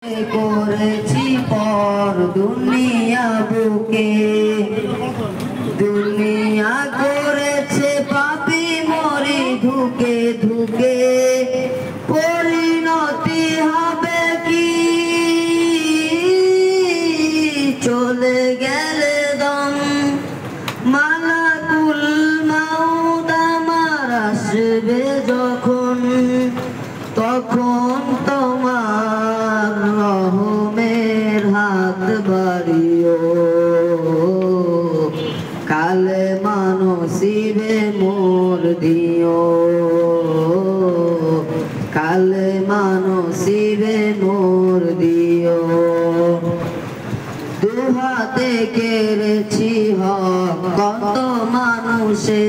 করেছি পর দুনিয়া বুকে, দুনিয়া করেছে পাপী মরি ধুকে ধুকে। পরিণতি হবে কি চলে গেলে দম, মালাকুল মাউত আমার আসবে যখন, তখন তোমার রহমের হাত বাড়িও। কালে মানসিবে মোর দিও, কালে মানসিবে মোর দিও। দুহাতে কেড়েছি হক কত মানুষে,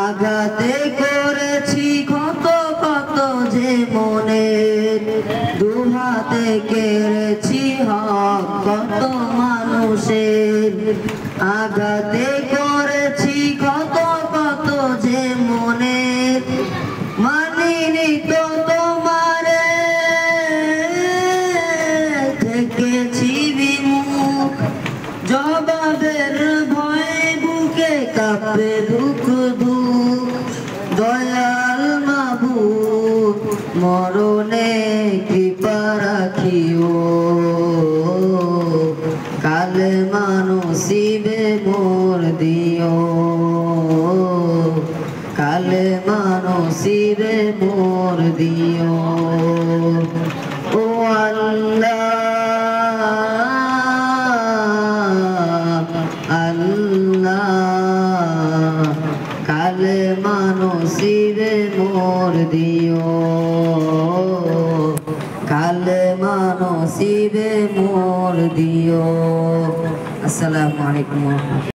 আঘাতে করেছি কত কত যে মনে। দুহাতে কেড়েছি হক কত মানুষের, আঘাতে করেছি কত কত যে মনে। মানিনি তো তোমারে থেকেছি বিমুখ, জবাবের ভয়ে বুকে কাঁপে দুঃখ দুঃখ। দয়াল মাবুদ মরণে কৃপা রাখিও, কালে মানসিবে মোর দিও, কালে মানসিবে মোর দিও। ও আল্লাহ আল্লাহ, কালে মানসিবে মোর দিও, কালে মানসিবে মোর দিও। আসসালামু আলাইকুম।